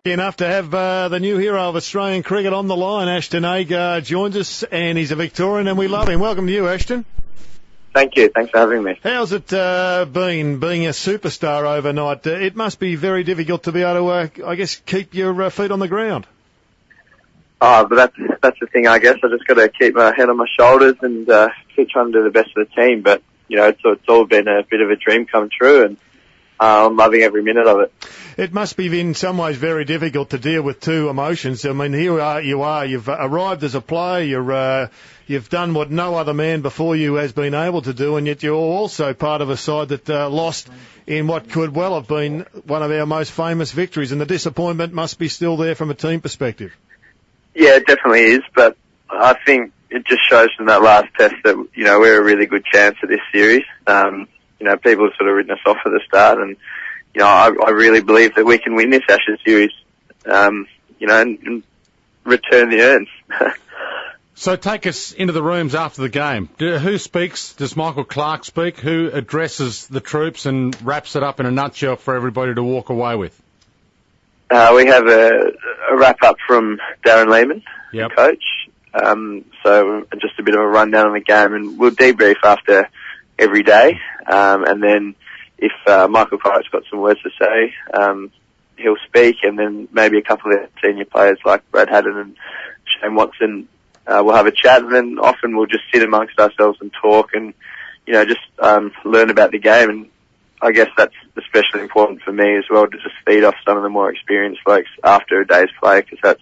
Enough to have the new hero of Australian cricket on the line. Ashton Agar joins us, and he's a Victorian, and we love him. Welcome to you, Ashton. Thank you. Thanks for having me. How's it been being a superstar overnight? It must be very difficult to be able to, I guess, keep your feet on the ground. Oh, but that's the thing, I guess. I just got to keep my head on my shoulders and keep trying to do the best for the team. But, you know, it's all been a bit of a dream come true, and I'm loving every minute of it. It must be in some ways very difficult to deal with two emotions. I mean, here you've arrived as a player, you've done what no other man before you has been able to do, and yet you're also part of a side that lost in what could well have been one of our most famous victories, and the disappointment must be still there from a team perspective. Yeah, it definitely is, but I think it just shows from that last test that, you know, we're a really good chance at this series. You know, people have sort of written us off at the start, and, you know, I really believe that we can win this Ashes series, you know, and return the urns. So take us into the rooms after the game. Who speaks? Does Michael Clarke speak? Who addresses the troops and wraps it up in a nutshell for everybody to walk away with? We have a wrap-up from Darren Lehman, the coach. So just a bit of a rundown on the game, and we'll debrief after every day. And then if Michael Clarke's got some words to say, he'll speak, and then maybe a couple of senior players like Brad Haddon and Shane Watson we'll have a chat, and then often we'll just sit amongst ourselves and talk and, you know, just learn about the game. And I guess that's especially important for me as well, to just feed off some of the more experienced folks after a day's play, because that's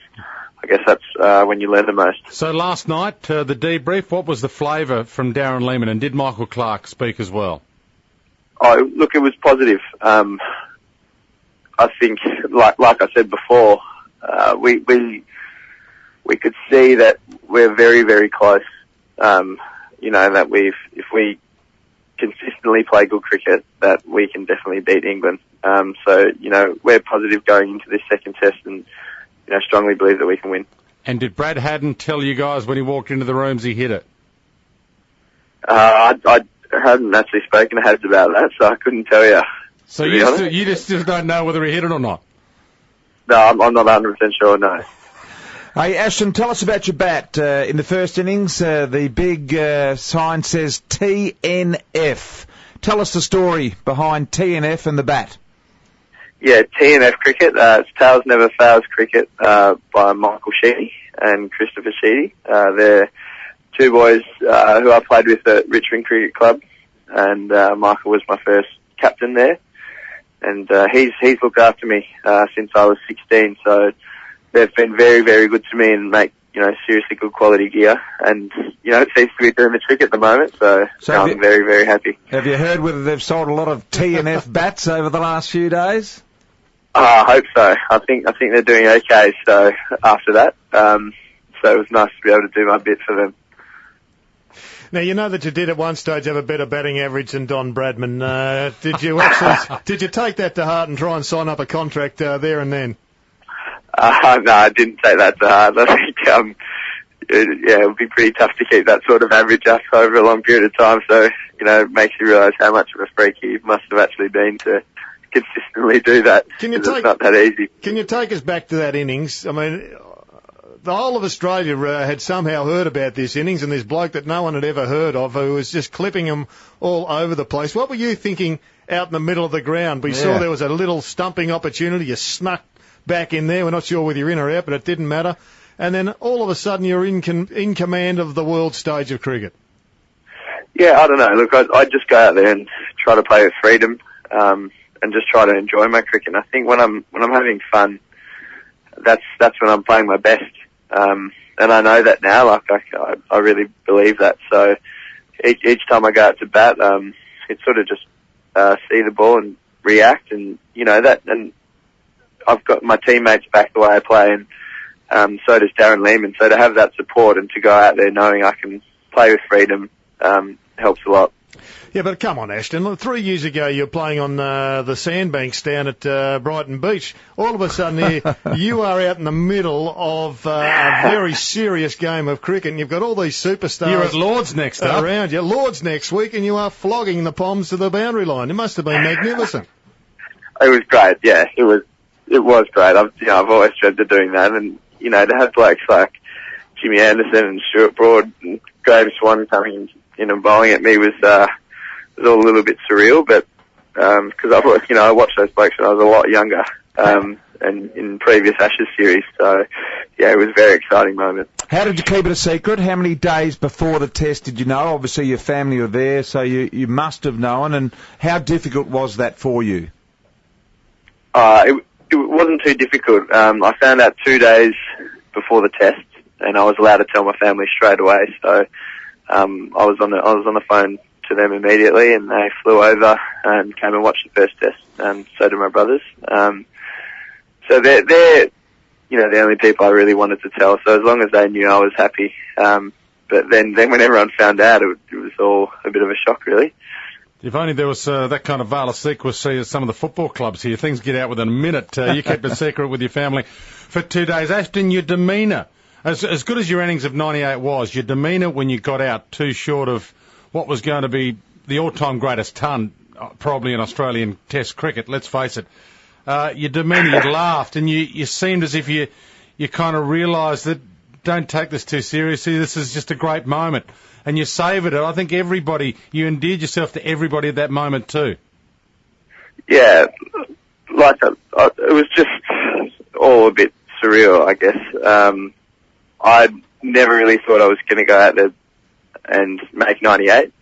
when you learn the most. So last night, the debrief, what was the flavour from Darren Lehman, and did Michael Clarke speak as well? Oh, look, it was positive. I think, like I said before, we could see that we're very, very close. You know, that if we consistently play good cricket, that we can definitely beat England. So, you know, we're positive going into this second test, and, you know, strongly believe that we can win. And did Brad Haddon tell you guys when he walked into the rooms he hit it? I hadn't actually spoken to Hads about that, so I couldn't tell you. So you just don't know whether he hit it or not? No, I'm not 100% sure, no. Hey, Ashton, tell us about your bat. In the first innings, the big sign says TNF. Tell us the story behind TNF and the bat. Yeah, TNF cricket. It's Tails Never Fails cricket by Michael Sheedy and Christopher Sheedy. They're two boys who I played with at Richmond Cricket Club, and Michael was my first captain there. And he's looked after me since I was 16, so they've been very, very good to me and make, you know, seriously good quality gear. And, you know, it seems to be doing the trick at the moment, so I'm very, very happy. Have you heard whether they've sold a lot of TNF bats over the last few days? I hope so. I think they're doing okay, so after that. So it was nice to be able to do my bit for them. Now, you know that you did at one stage have a better batting average than Don Bradman. Did you take that to heart and try and sign up a contract there and then? No, I didn't take that to heart. I think, it would be pretty tough to keep that sort of average up over a long period of time. So, you know, it makes you realise how much of a freak you must have actually been to consistently do that. It's not that easy. Can you take us back to that innings? I mean, the whole of Australia had somehow heard about this innings, and this bloke that no one had ever heard of who was just clipping them all over the place. What were you thinking out in the middle of the ground? We saw there was a little stumping opportunity. You snuck back in there. We're not sure whether you're in or out, but it didn't matter. And then all of a sudden you're in command of the world stage of cricket. Yeah, I don't know. Look, I just go out there and try to play with freedom, and just try to enjoy my cricket. And I think when I'm having fun, that's when I'm playing my best. And I know that now. Like I really believe that. So each time I go out to bat, it's sort of just see the ball and react, and you know that. And I've got my teammates back the way I play, and so does Darren Lehman. So to have that support and to go out there knowing I can play with freedom helps a lot. Yeah, but come on, Ashton. 3 years ago, you were playing on the sandbanks down at Brighton Beach. All of a sudden, you are out in the middle of a very serious game of cricket, and you've got all these superstars. You're at Lord's next up. Around you. Lord's next week, and you are flogging the Poms to the boundary line. It must have been magnificent. It was great, yeah. It was it was great. I've always dreamed of doing that, and to have blokes like Jimmy Anderson and Stuart Broad and Graham Swan coming in and bowling at me was all a little bit surreal, but because I watched those blokes when I was a lot younger, and in previous Ashes series, so yeah, it was a very exciting moment. How did you keep it a secret? How many days before the test did you know? Obviously your family were there, so you must have known, and how difficult was that for you? It wasn't too difficult. I found out 2 days before the test, and I was allowed to tell my family straight away, so I was on the phone to them immediately, and they flew over and came and watched the first test, and so did my brothers. So they're the only people I really wanted to tell. So as long as they knew, I was happy. But then when everyone found out, it was all a bit of a shock, really. If only there was that kind of veil of secrecy as some of the football clubs here. Things get out within a minute. You kept a secret with your family for 2 days. Ashton, your demeanour, as good as your innings of 98 was, your demeanour when you got out too short of what was going to be the all-time greatest ton, probably in Australian Test cricket, let's face it. Your demeanour, you laughed, and you seemed as if you kind of realised that don't take this too seriously, this is just a great moment. And you savoured it. I think you endeared yourself to everybody at that moment too. Yeah, it was just all a bit surreal, I guess. I never really thought I was going to go out there and make 98.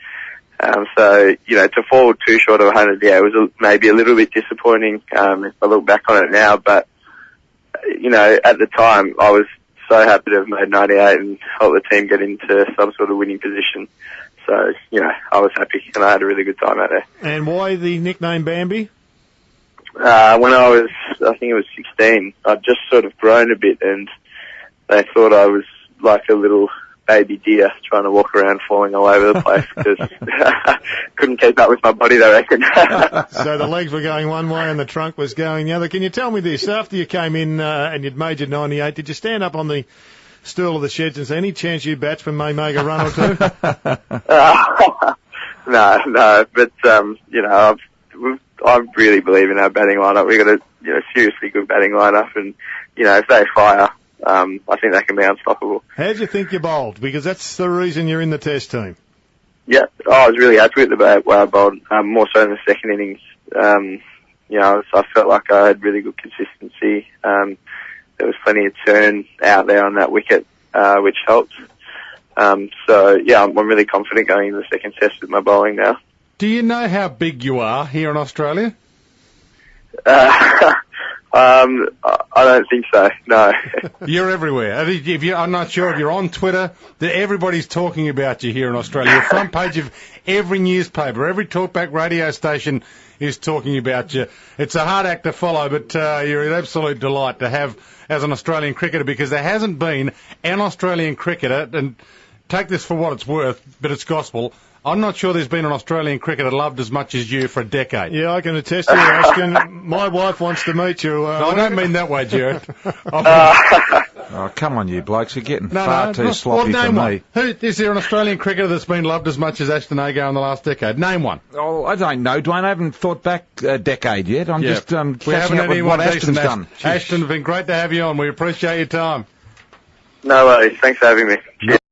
So, to fall too short of 100, yeah, it was maybe a little bit disappointing, if I look back on it now, but, at the time, I was so happy to have made 98 and help the team get into some sort of winning position. So, I was happy, and I had a really good time out there. And why the nickname Bambi? When I think it was 16, I'd just sort of grown a bit, and they thought I was like a little baby deer trying to walk around falling all over the place because couldn't keep up with my body, I reckon. So the legs were going one way and the trunk was going the other. Can you tell me this? After you came in and you'd made your 98, did you stand up on the stool of the sheds and say, any chance you batsmen may make a run or two? No, but, I really believe in our batting lineup. We've got a seriously good batting lineup, and, if they fire, I think they can be unstoppable. How do you think you bowled? Because that's the reason you're in the Test team. Yeah, I was really happy with the way I bowled, more so in the second innings. I felt like I had really good consistency. There was plenty of turn out there on that wicket, which helped. I'm really confident going into the second test with my bowling now. Do you know how big you are here in Australia? I don't think so, no. You're everywhere. I'm not sure if you're on Twitter, everybody's talking about you here in Australia. You're front page of every newspaper, every talkback radio station is talking about you. It's a hard act to follow, but you're an absolute delight to have as an Australian cricketer, because there hasn't been an Australian cricketer, and take this for what it's worth, but it's gospel, I'm not sure there's been an Australian cricketer loved as much as you for a decade. Yeah, I can attest to you, Ashton. My wife wants to meet you. No, I don't mean that way, Gerard. Oh, come on, you blokes. You're getting far too sloppy for me. Is there an Australian cricketer that's been loved as much as Ashton Agar in the last decade? Name one. Oh, I don't know, Dwayne. I haven't thought back a decade yet. I'm just catching up with what Ashton's done. Ashton, it's been great to have you on. We appreciate your time. No worries. Thanks for having me. Cheers.